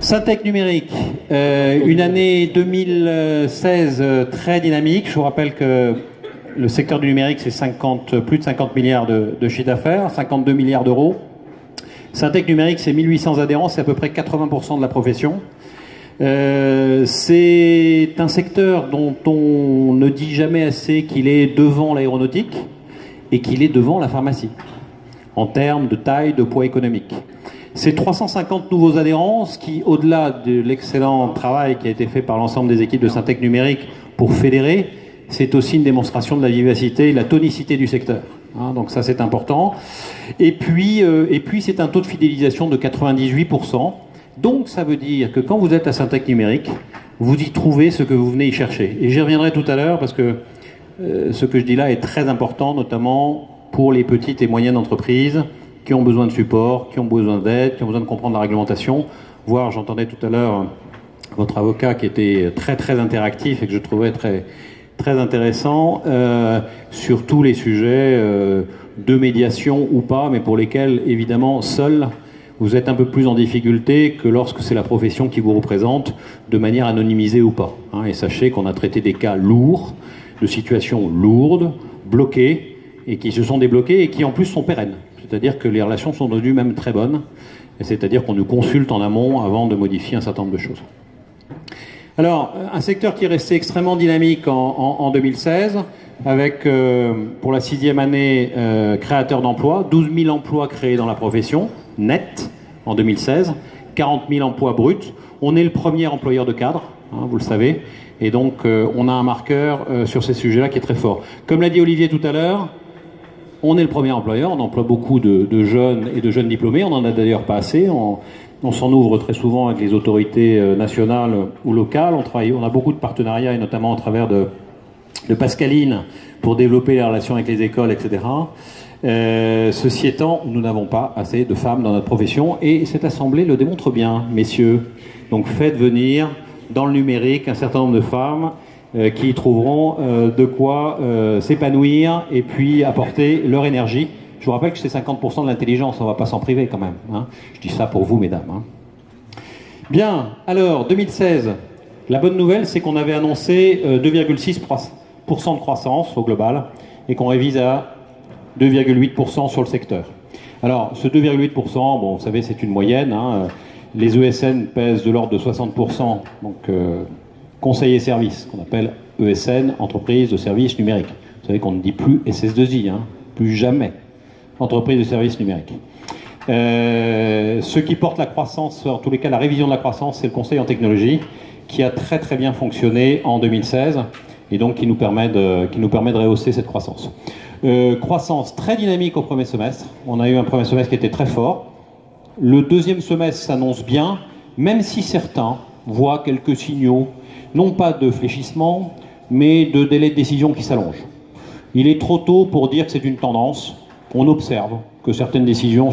Syntec numérique, une année 2016 très dynamique. Je vous rappelle que le secteur du numérique, c'est plus de 50 milliards de chiffre d'affaires, 52 milliards d'euros. Syntec numérique, c'est 1800 adhérents, c'est à peu près 80% de la profession. C'est un secteur dont on ne dit jamais assez qu'il est devant l'aéronautique et qu'il est devant la pharmacie, en termes de taille, de poids économique. C'est 350 nouveaux adhérents, ce qui, au-delà de l'excellent travail qui a été fait par l'ensemble des équipes de Syntec numérique pour fédérer, c'est aussi une démonstration de la vivacité et de la tonicité du secteur. Hein, donc ça, c'est important. Et puis c'est un taux de fidélisation de 98%. Donc ça veut dire que quand vous êtes à Syntec numérique, vous y trouvez ce que vous venez y chercher. Et j'y reviendrai tout à l'heure parce que ce que je dis là est très important, notamment pour les petites et moyennes entreprises qui ont besoin de support, qui ont besoin d'aide, qui ont besoin de comprendre la réglementation. Voire, j'entendais tout à l'heure votre avocat qui était très très interactif et que je trouvais très très intéressant sur tous les sujets de médiation ou pas, mais pour lesquels évidemment seul vous êtes un peu plus en difficulté que lorsque c'est la profession qui vous représente, de manière anonymisée ou pas. Hein, et sachez qu'on a traité des cas lourds, de situations lourdes, bloquées, et qui se sont débloquées et qui en plus sont pérennes. C'est-à-dire que les relations sont devenues même très bonnes, c'est-à-dire qu'on nous consulte en amont avant de modifier un certain nombre de choses. Alors, un secteur qui est resté extrêmement dynamique en 2016, avec, pour la 6e année, créateur d'emplois, 12 000 emplois créés dans la profession, net, en 2016, 40 000 emplois bruts. On est le premier employeur de cadres, hein, vous le savez, et donc on a un marqueur sur ces sujets-là qui est très fort. Comme l'a dit Olivier tout à l'heure, on est le premier employeur, on emploie beaucoup de jeunes et de jeunes diplômés, on n'en a d'ailleurs pas assez, on s'en ouvre très souvent avec les autorités nationales ou locales, on a beaucoup de partenariats et notamment au travers de Pascaline pour développer les relations avec les écoles, etc. Ceci étant, nous n'avons pas assez de femmes dans notre profession et cette assemblée le démontre bien, messieurs. Donc faites venir dans le numérique un certain nombre de femmes qui trouveront de quoi s'épanouir et puis apporter leur énergie. Je vous rappelle que c'est 50% de l'intelligence, on ne va pas s'en priver quand même. Hein. Je dis ça pour vous, mesdames. Hein. Bien, alors, 2016, la bonne nouvelle, c'est qu'on avait annoncé 2,6% de croissance au global et qu'on révise à 2,8% sur le secteur. Alors, ce 2,8%, bon, vous savez, c'est une moyenne. Hein. Les ESN pèsent de l'ordre de 60%, donc conseil et services, qu'on appelle ESN, entreprise de services numériques. Vous savez qu'on ne dit plus SS2I, hein, plus jamais. Entreprise de services numériques. Ce qui porte la croissance, en tous les cas la révision de la croissance, c'est le conseil en technologie, qui a très très bien fonctionné en 2016, et donc qui nous permet de rehausser cette croissance. Croissance très dynamique au premier semestre. On a eu un premier semestre qui était très fort. Le deuxième semestre s'annonce bien, même si certains voient quelques signaux, non pas de fléchissement, mais de délai de décision qui s'allonge. Il est trop tôt pour dire que c'est une tendance. On observe que certaines décisions...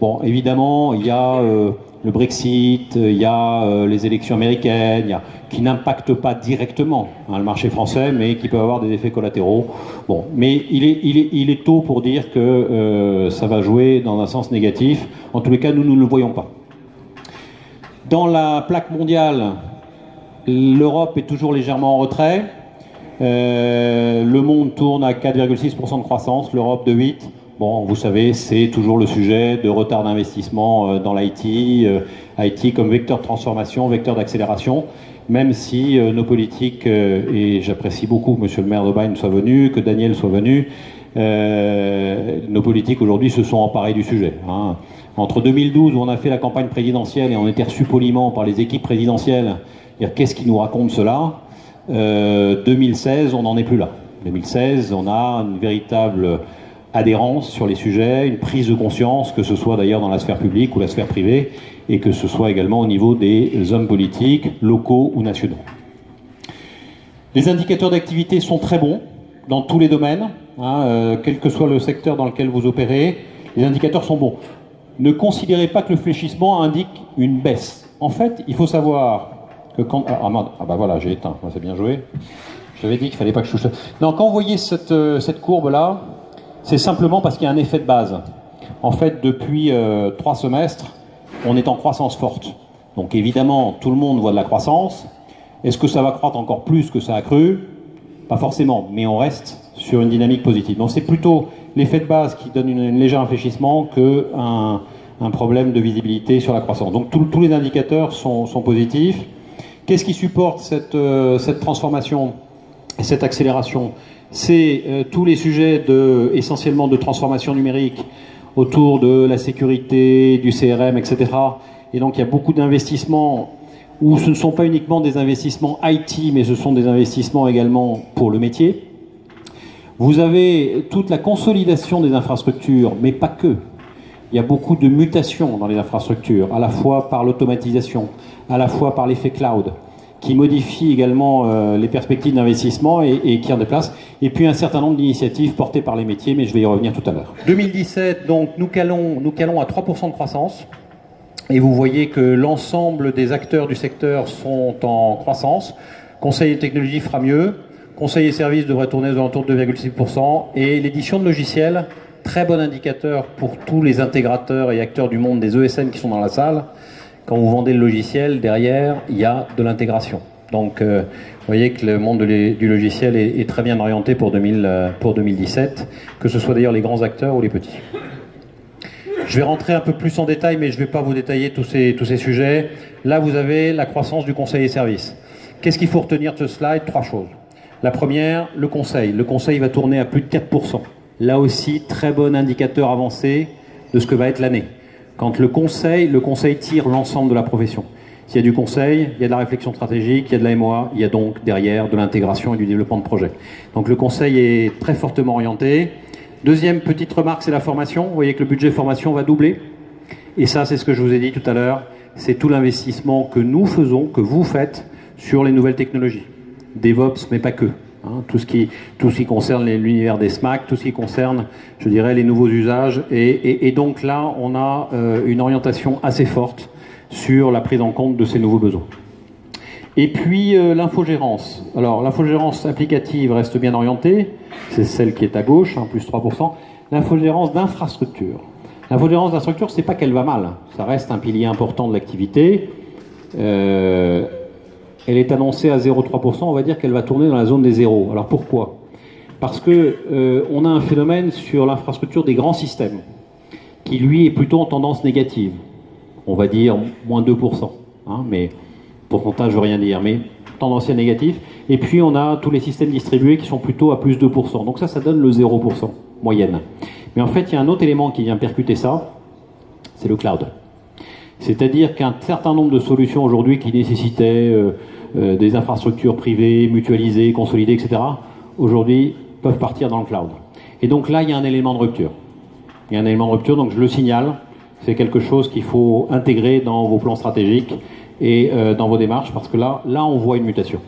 Bon, évidemment, il y a le Brexit, il y a les élections américaines, qui n'impactent pas directement le marché français, mais qui peuvent avoir des effets collatéraux. Bon, mais il est tôt pour dire que ça va jouer dans un sens négatif. En tous les cas, nous ne le voyons pas. Dans la plaque mondiale, l'Europe est toujours légèrement en retrait. Le monde tourne à 4,6% de croissance, l'Europe de 8%. Bon, vous savez, c'est toujours le sujet de retard d'investissement dans l'IT, IT comme vecteur de transformation, vecteur d'accélération, même si nos politiques, et j'apprécie beaucoup que Monsieur le maire d'Aubagne soit venu, que Daniel soit venu, nos politiques aujourd'hui se sont emparés du sujet. Hein. Entre 2012, où on a fait la campagne présidentielle et on était reçu poliment par les équipes présidentielles, dire qu'est-ce qui nous raconte cela, 2016, on n'en est plus là. 2016, on a une véritable adhérence sur les sujets, une prise de conscience, que ce soit d'ailleurs dans la sphère publique ou la sphère privée, et que ce soit également au niveau des hommes politiques, locaux ou nationaux. Les indicateurs d'activité sont très bons dans tous les domaines, hein, quel que soit le secteur dans lequel vous opérez, les indicateurs sont bons. Ne considérez pas que le fléchissement indique une baisse. En fait, il faut savoir que quand... Ah bah voilà, j'ai éteint, c'est bien joué. J'avais dit qu'il ne fallait pas que je touche... Non, quand vous voyez cette courbe-là, c'est simplement parce qu'il y a un effet de base. En fait, depuis 3 semestres, on est en croissance forte. Donc évidemment, tout le monde voit de la croissance. Est-ce que ça va croître encore plus que ça a cru? Pas forcément, mais on reste sur une dynamique positive. Donc c'est plutôt l'effet de base qui donne un léger infléchissement qu'un problème de visibilité sur la croissance. Donc tous les indicateurs sont positifs. Qu'est-ce qui supporte cette transformation et cette accélération? C'est tous les sujets essentiellement de transformation numérique autour de la sécurité, du CRM, etc. Et donc il y a beaucoup d'investissements où ce ne sont pas uniquement des investissements IT, mais ce sont des investissements également pour le métier. Vous avez toute la consolidation des infrastructures, mais pas que. Il y a beaucoup de mutations dans les infrastructures, à la fois par l'automatisation, à la fois par l'effet cloud, qui modifie également les perspectives d'investissement et qui en déplace. Et puis un certain nombre d'initiatives portées par les métiers, mais je vais y revenir tout à l'heure. 2017, donc nous calons à 3% de croissance. Et vous voyez que l'ensemble des acteurs du secteur sont en croissance. Conseil et technologie fera mieux. Conseil et services devrait tourner aux alentours de 2,6%. Et l'édition de logiciels, très bon indicateur pour tous les intégrateurs et acteurs du monde des ESN qui sont dans la salle. Quand vous vendez le logiciel, derrière, il y a de l'intégration. Donc, vous voyez que le monde du logiciel est très bien orienté pour 2017, que ce soit d'ailleurs les grands acteurs ou les petits. Je vais rentrer un peu plus en détail, mais je ne vais pas vous détailler tous ces sujets. Là, vous avez la croissance du conseil et services. Qu'est-ce qu'il faut retenir de ce slide? 3 choses. La première, le conseil. Le conseil va tourner à plus de 4%. Là aussi, très bon indicateur avancé de ce que va être l'année. Quand le conseil tire l'ensemble de la profession. S'il y a du conseil, il y a de la réflexion stratégique, il y a de la MOA, il y a donc derrière de l'intégration et du développement de projet. Donc le conseil est très fortement orienté. Deuxième petite remarque, c'est la formation. Vous voyez que le budget formation va doubler. Et ça, c'est ce que je vous ai dit tout à l'heure. C'est tout l'investissement que nous faisons, que vous faites sur les nouvelles technologies. DevOps, mais pas que. Hein, tout ce qui concerne l'univers des SMAC, tout ce qui concerne, je dirais, les nouveaux usages. Et donc là, on a une orientation assez forte sur la prise en compte de ces nouveaux besoins. Et puis l'infogérance. Alors l'infogérance applicative reste bien orientée, c'est celle qui est à gauche, hein, plus 3%. L'infogérance d'infrastructure. L'infogérance d'infrastructure, c'est pas qu'elle va mal, ça reste un pilier important de l'activité. Elle est annoncée à 0,3%, on va dire qu'elle va tourner dans la zone des zéros. Alors pourquoi? Parce que on a un phénomène sur l'infrastructure des grands systèmes, qui lui est plutôt en tendance négative. On va dire moins 2%, hein, mais pourcentage, je veux rien dire, mais tendanciel négatif. Et puis on a tous les systèmes distribués qui sont plutôt à plus 2%. Donc ça donne le 0% moyenne. Mais en fait, il y a un autre élément qui vient percuter ça, c'est le cloud. C'est-à-dire qu'un certain nombre de solutions aujourd'hui qui nécessitaient des infrastructures privées, mutualisées, consolidées, etc., aujourd'hui peuvent partir dans le cloud. Et donc là, il y a un élément de rupture. Il y a un élément de rupture, donc je le signale. C'est quelque chose qu'il faut intégrer dans vos plans stratégiques et dans vos démarches, parce que là on voit une mutation.